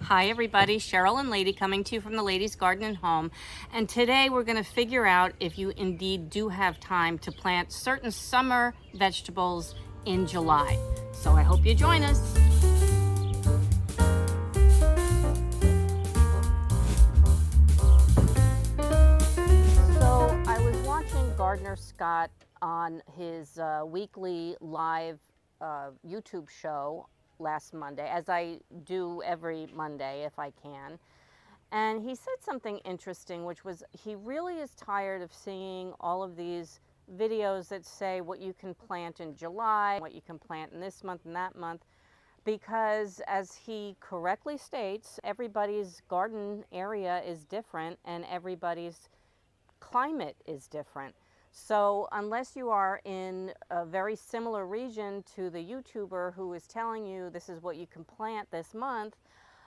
Hi everybody, Cheryl and Lady coming to you from the Ladies Garden and Home. And today we're going to figure out if you indeed do have time to plant certain summer vegetables in July. So I hope you join us. So I was watching Gardner Scott on his weekly live YouTube show last Monday, as I do every Monday if I can. And he said something interesting, which was he really is tired of seeing all of these videos that say what you can plant in July, what you can plant in this month and that month, because as he correctly states, everybody's garden area is different and everybody's climate is different. So unless you are in a very similar region to the YouTuber who is telling you this is what you can plant this month,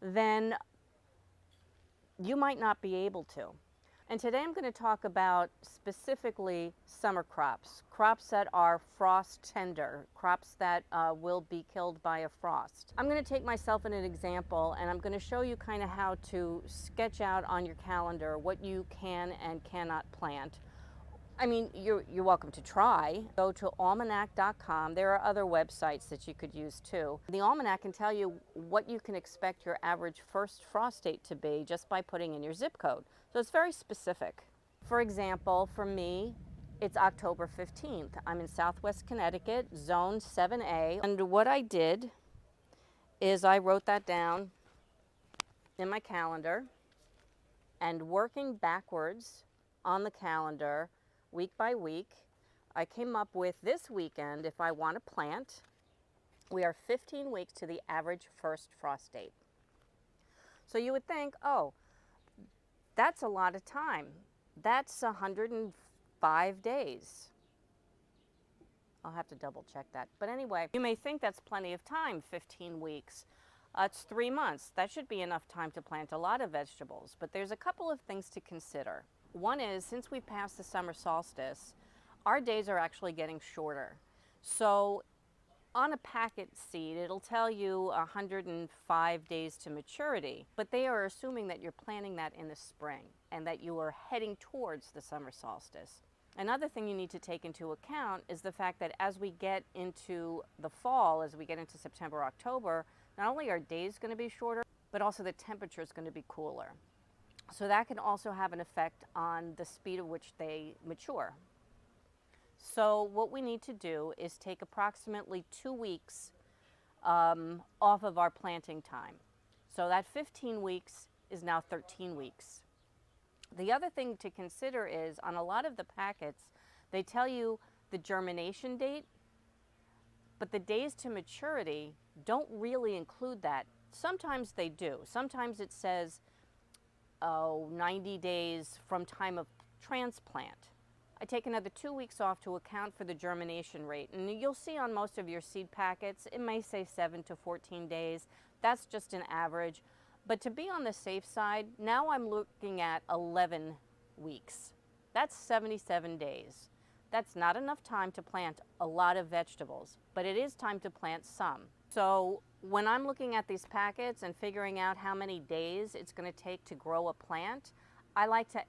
then you might not be able to. And today I'm going to talk about specifically summer crops, crops that are frost tender, crops that will be killed by a frost. I'm going to take myself in an example and I'm going to show you kind of how to sketch out on your calendar what you can and cannot plant. I mean, you're welcome to try. Go to almanac.com. There are other websites that you could use too. The Almanac can tell you what you can expect your average first frost date to be just by putting in your zip code. So it's very specific. For example, for me, it's October 15th. I'm in Southwest Connecticut, Zone 7A. And what I did is I wrote that down in my calendar, and working backwards on the calendar week by week, I came up with this weekend, if I want to plant, we are 15 weeks to the average first frost date. So you would think, oh, that's a lot of time. That's 105 days. I'll have to double check that. But anyway, you may think that's plenty of time, 15 weeks. It's 3 months. That should be enough time to plant a lot of vegetables. But there's a couple of things to consider. One is, since we passed the summer solstice, our days are actually getting shorter. So on a packet seed, it'll tell you 105 days to maturity, but they are assuming that you're planting that in the spring and that you are heading towards the summer solstice. Another thing you need to take into account is the fact that as we get into the fall, as we get into September, October, not only are days going to be shorter, but also the temperature is going to be cooler. So that can also have an effect on the speed at which they mature. So what we need to do is take approximately 2 weeks off of our planting time. So that 15 weeks is now 13 weeks. The other thing to consider is on a lot of the packets, they tell you the germination date, but the days to maturity don't really include that. Sometimes they do. Sometimes it says 90 days from time of transplant. I take another 2 weeks off to account for the germination rate. And you'll see on most of your seed packets, it may say 7 to 14 days. That's just an average. But to be on the safe side, now I'm looking at 11 weeks. That's 77 days. That's not enough time to plant a lot of vegetables, but it is time to plant some. So when I'm looking at these packets and figuring out how many days it's going to take to grow a plant, I like to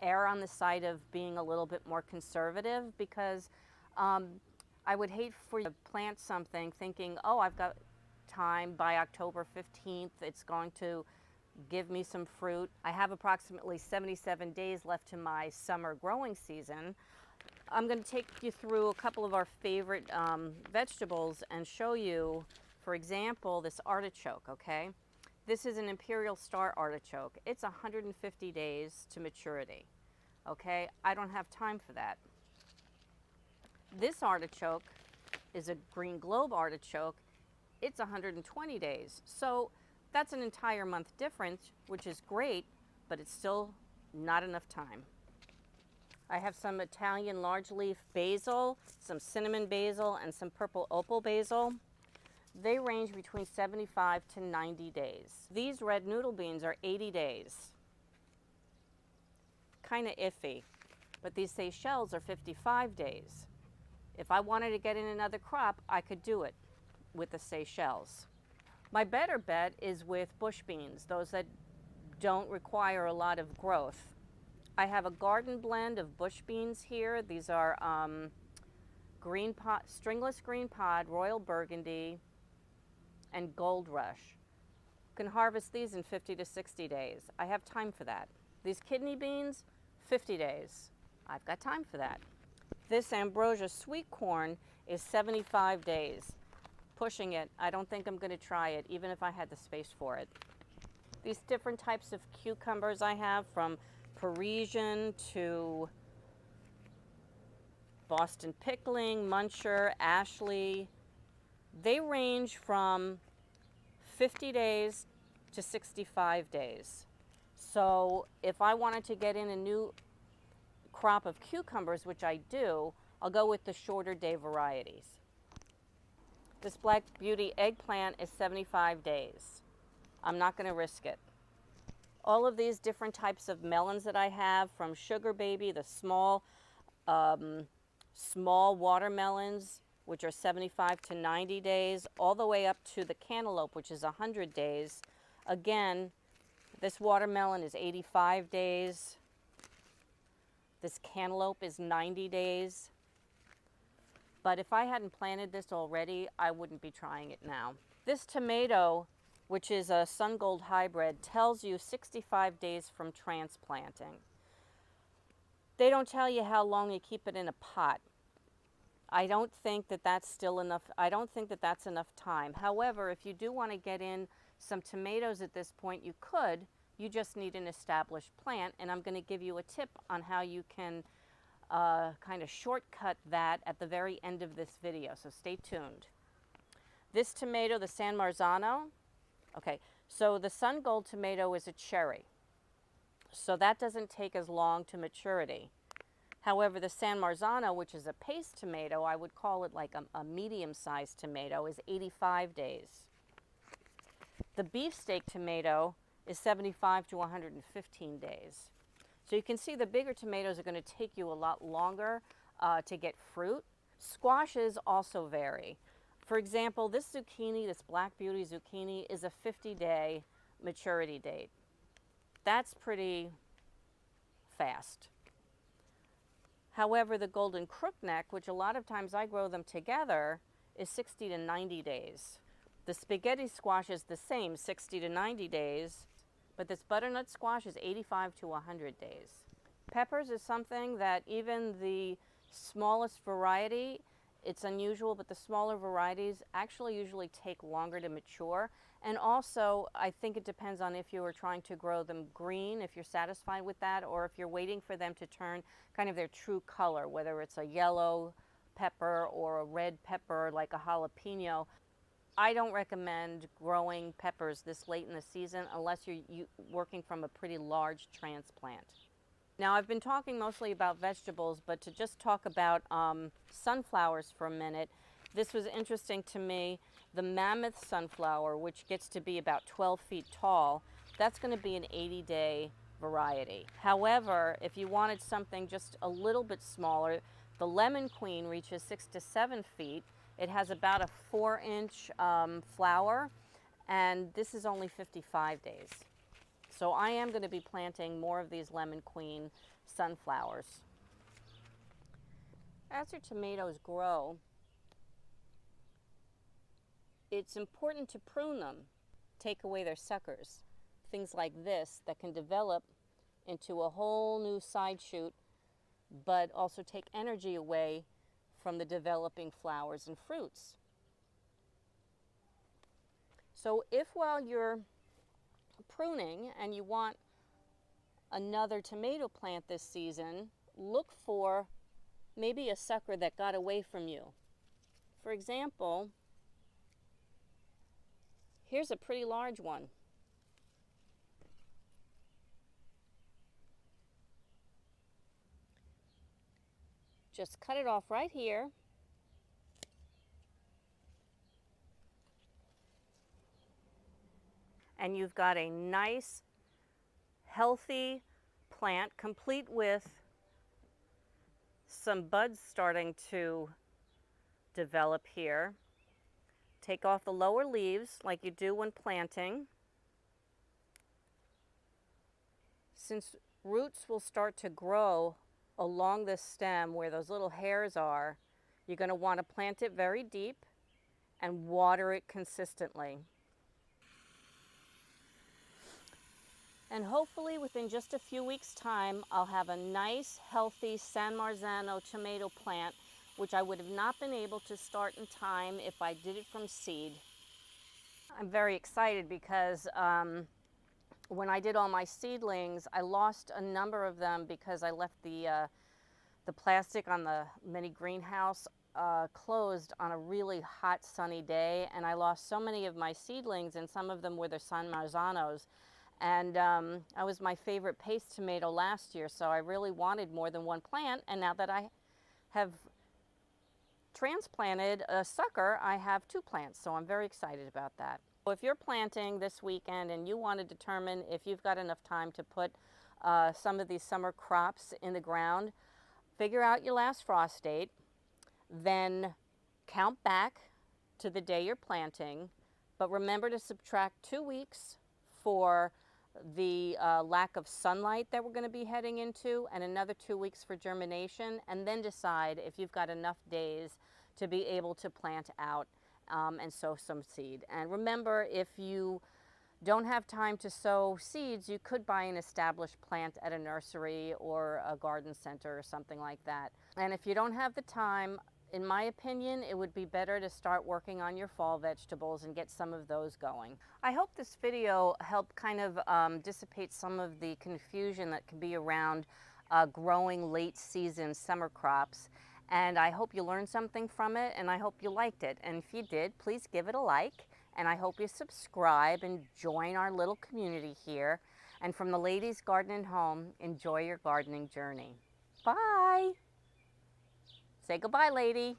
err on the side of being a little bit more conservative, because I would hate for you to plant something thinking, oh, I've got time by October 15th, it's going to give me some fruit. I have approximately 77 days left to my summer growing season. I'm going to take you through a couple of our favorite vegetables and show you, for example, this artichoke, okay? This is an Imperial Star artichoke. It's 150 days to maturity, okay? I don't have time for that. This artichoke is a Green Globe artichoke. It's 120 days. So that's an entire month difference, which is great, but it's still not enough time. I have some Italian large leaf basil, some cinnamon basil, and some purple opal basil. They range between 75 to 90 days. These red noodle beans are 80 days. Kind of iffy, but these Seychelles are 55 days. If I wanted to get in another crop, I could do it with the Seychelles. My better bet is with bush beans, those that don't require a lot of growth. I have a garden blend of bush beans here. These are green pod, stringless green pod, royal burgundy, and gold rush. Can harvest these in 50 to 60 days. I have time for that. These kidney beans, 50 days. I've got time for that. This ambrosia sweet corn is 75 days. Pushing it. I don't think I'm going to try it, even if I had the space for it. These different types of cucumbers I have, from Parisian to Boston Pickling, Muncher, Ashley, they range from 50 days to 65 days. So if I wanted to get in a new crop of cucumbers, which I do, I'll go with the shorter day varieties. This Black Beauty eggplant is 75 days. I'm not going to risk it. All of these different types of melons that I have, from Sugar Baby, the small watermelons, which are 75 to 90 days, all the way up to the cantaloupe, which is 100 days. Again, this watermelon is 85 days. This cantaloupe is 90 days. But if I hadn't planted this already, I wouldn't be trying it now. This tomato, which is a Sun Gold hybrid, tells you 65 days from transplanting. They don't tell you how long you keep it in a pot. I don't think that that's still enough. I don't think that that's enough time. However, if you do want to get in some tomatoes at this point, you could. You just need an established plant, and I'm going to give you a tip on how you can kind of shortcut that at the very end of this video, so stay tuned. This tomato, the San Marzano, okay, so the Sun Gold tomato is a cherry, so that doesn't take as long to maturity. However, the San Marzano, which is a paste tomato, I would call it like a medium-sized tomato, is 85 days. The beefsteak tomato is 75 to 115 days. So you can see the bigger tomatoes are going to take you a lot longer to get fruit. Squashes also vary. For example, this zucchini, this Black Beauty zucchini, is a 50-day maturity date. That's pretty fast. However, the Golden Crookneck, which a lot of times I grow them together, is 60 to 90 days. The spaghetti squash is the same, 60 to 90 days, but this butternut squash is 85 to 100 days. Peppers is something that even the smallest variety, it's unusual, but the smaller varieties actually usually take longer to mature. And also, I think it depends on if you are trying to grow them green, if you're satisfied with that, or if you're waiting for them to turn kind of their true color, whether it's a yellow pepper or a red pepper like a jalapeno. I don't recommend growing peppers this late in the season unless you're working from a pretty large transplant. Now, I've been talking mostly about vegetables, but to just talk about sunflowers for a minute, this was interesting to me. The mammoth sunflower, which gets to be about 12 feet tall, that's going to be an 80-day variety. However, if you wanted something just a little bit smaller, the lemon queen reaches 6 to 7 feet. It has about a 4-inch flower, and this is only 55 days. So I am going to be planting more of these lemon queen sunflowers. As your tomatoes grow, it's important to prune them, take away their suckers. Things like this that can develop into a whole new side shoot, but also take energy away from the developing flowers and fruits. So if while you're pruning and you want another tomato plant this season, look for maybe a sucker that got away from you. For example, here's a pretty large one. Just cut it off right here. And you've got a nice, healthy plant, complete with some buds starting to develop here. Take off the lower leaves like you do when planting. Since roots will start to grow along the stem where those little hairs are, you're going to want to plant it very deep and water it consistently. And hopefully within just a few weeks' time, I'll have a nice, healthy San Marzano tomato plant, which I would have not been able to start in time if I did it from seed. I'm very excited because when I did all my seedlings, I lost a number of them because I left the plastic on the mini greenhouse closed on a really hot sunny day, and I lost so many of my seedlings, and some of them were the San Marzanos. And I was my favorite paste tomato last year, so I really wanted more than one plant, and now that I have transplanted a sucker, I have 2 plants, so I'm very excited about that. So if you're planting this weekend and you want to determine if you've got enough time to put some of these summer crops in the ground, figure out your last frost date, then count back to the day you're planting, but remember to subtract 2 weeks for the lack of sunlight that we're going to be heading into, and another 2 weeks for germination, and then decide if you've got enough days to be able to plant out and sow some seed. And remember, if you don't have time to sow seeds, you could buy an established plant at a nursery or a garden center or something like that. And if you don't have the time, in my opinion, it would be better to start working on your fall vegetables and get some of those going. I hope this video helped kind of dissipate some of the confusion that can be around growing late season summer crops. And I hope you learned something from it, and I hope you liked it. And if you did, please give it a like. And I hope you subscribe and join our little community here. And from the Ladies Garden and Home, enjoy your gardening journey. Bye. Say goodbye, lady.